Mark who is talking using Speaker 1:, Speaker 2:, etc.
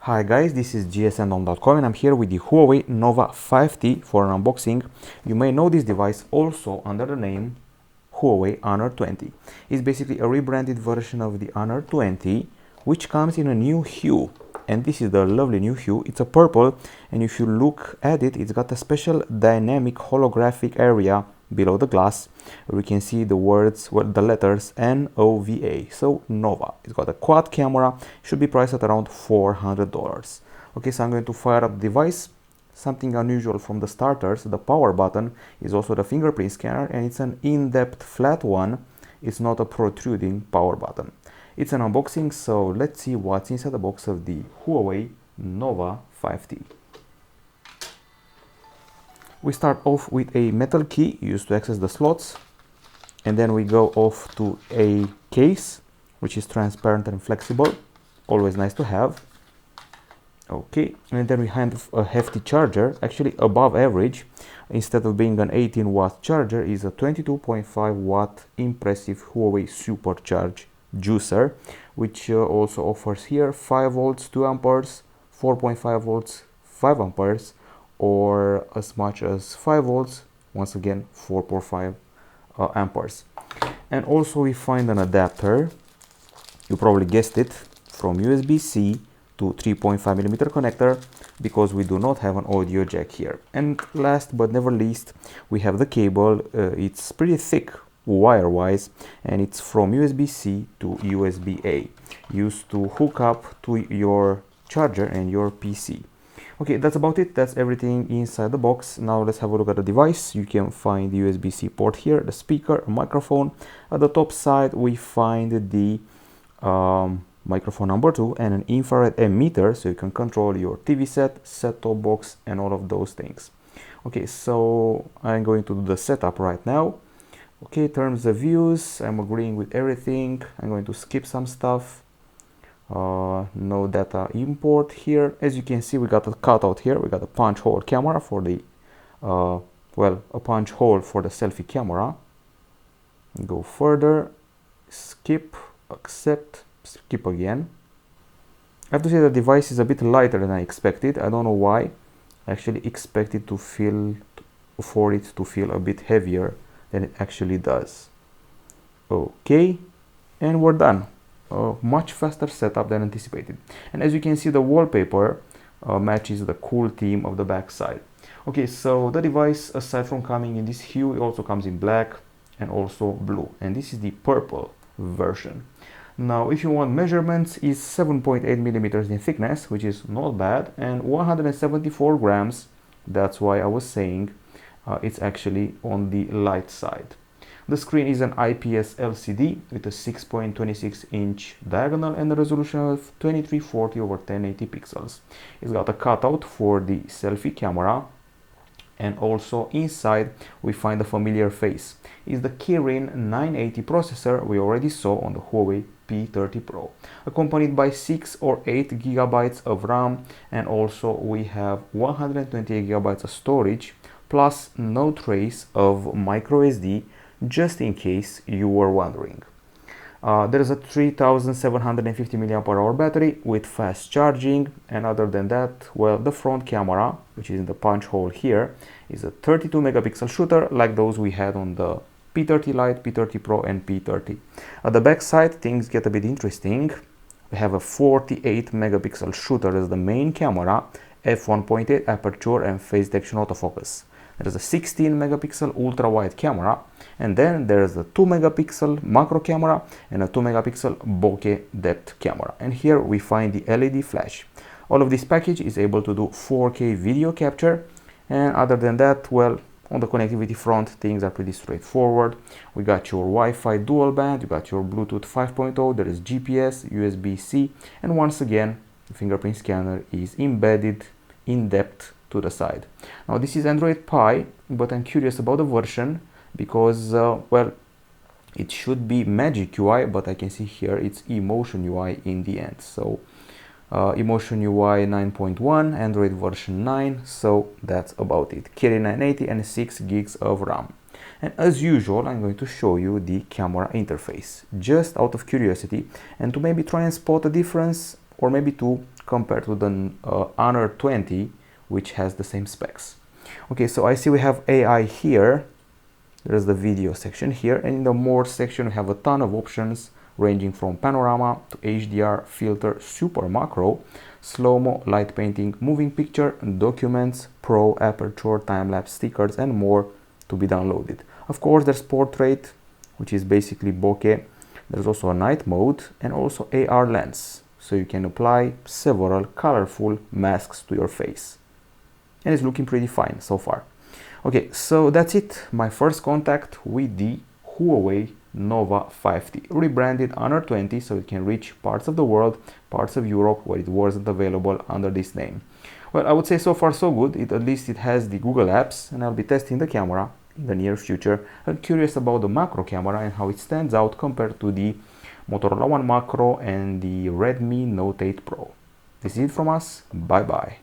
Speaker 1: Hi guys, this is gsndom.com and I'm here with the Huawei Nova 5T for an unboxing. You may know this device also under the name Huawei Honor 20. It's basically a rebranded version of the Honor 20, which comes in a new hue. And this is the lovely new hue. It's a purple, and if you look at it, it's got a special dynamic holographic area below the glass. We can see the words, well, the letters NOVA, so Nova. It's got a quad camera, should be priced at around $400. Okay, so I'm going to fire up the device. Something unusual from the starters, the power button is also the fingerprint scanner, and it's an in-depth flat one. It's not a protruding power button. It's an unboxing, so let's see what's inside the box of the Huawei Nova 5T. We start off with a metal key used to access the slots, and then we go off to a case which is transparent and flexible, always nice to have. Okay, and then we have a hefty charger, actually above average. Instead of being an 18-watt charger, is a 22.5-watt impressive Huawei Supercharge juicer, which also offers here 5 volts 2 amperes, 4.5 volts 5 amperes, or as much as 5 volts, once again 4.5 amperes. And also we find an adapter, you probably guessed it, from USB-C to 3.5mm connector, because we do not have an audio jack here. And last but never least, we have the cable. It's pretty thick wire-wise, and it's from USB-C to USB-A, used to hook up to your charger and your PC. Okay, that's about it. That's everything inside the box. Now let's have a look at the device. You can find the USB-C port here, the speaker, a microphone. At the top side we find the microphone number 2 and an infrared emitter, so you can control your TV set-top box, and all of those things. Okay, so I'm going to do the setup right now. Okay, terms of use, I'm agreeing with everything. I'm going to skip some stuff. No data import here. As you can see, we got a cutout here. We got a punch hole camera for the a punch hole for the selfie camera. Go further, skip, accept, skip again. I have to say the device is a bit lighter than I expected. I don't know why. I actually expected for it to feel a bit heavier than it actually does. Okay, and we're done. Much faster setup than anticipated. And as you can see, the wallpaper matches the cool theme of the back side. Okay, so the device, aside from coming in this hue, it also comes in black and also blue, and this is the purple version. Now if you want measurements, is 7.8mm in thickness, which is not bad, and 174 grams. That's why I was saying it's actually on the light side. The screen is an IPS LCD with a 6.26-inch diagonal and a resolution of 2340 over 1080 pixels. It's got a cutout for the selfie camera, and also inside we find a familiar face. It's the Kirin 980 processor we already saw on the Huawei P30 Pro, accompanied by 6 or 8 gigabytes of RAM, and also we have 128 gigabytes of storage, plus no trace of microSD, just in case you were wondering. There is a 3750 mAh battery with fast charging, and other than that, well, the front camera, which is in the punch hole here, is a 32 megapixel shooter like those we had on the P30 Lite, P30 Pro and P30. At the back side, things get a bit interesting. We have a 48 megapixel shooter as the main camera, f1.8 aperture and phase detection autofocus. There's a 16 megapixel ultra wide camera, and then there's a 2 megapixel macro camera and a 2 megapixel bokeh depth camera. And here we find the LED flash. All of this package is able to do 4K video capture, and other than that, well, on the connectivity front, things are pretty straightforward. We got your Wi-Fi dual band, you got your Bluetooth 5.0, there is GPS, USB-C, and once again, the fingerprint scanner is embedded in depth to the side. Now this is Android Pie, but I'm curious about the version because well, it should be Magic UI, but I can see here it's Emotion UI in the end. So Emotion UI 9.1, Android version 9, so that's about it. Kirin 980 and 6 gigs of RAM. And as usual, I'm going to show you the camera interface, just out of curiosity, and to maybe try and spot a difference, or maybe to compared to the Honor 20, which has the same specs. Okay, so I see we have AI here. There's the video section here, and in the more section we have a ton of options ranging from panorama to HDR, filter, super macro, slow-mo, light painting, moving picture, documents, pro, aperture, time-lapse, stickers, and more to be downloaded. Of course, there's portrait, which is basically bokeh. There's also a night mode and also AR lens, so you can apply several colorful masks to your face. And it's looking pretty fine so far. Okay, so that's it. My first contact with the Huawei Nova 5T, rebranded Honor 20, so it can reach parts of the world, parts of Europe where it wasn't available under this name. Well, I would say so far so good. At least it has the Google apps, and I'll be testing the camera in the near future. I'm curious about the macro camera and how it stands out compared to the Motorola One Macro and the Redmi Note 8 Pro. This is it from us. Bye bye.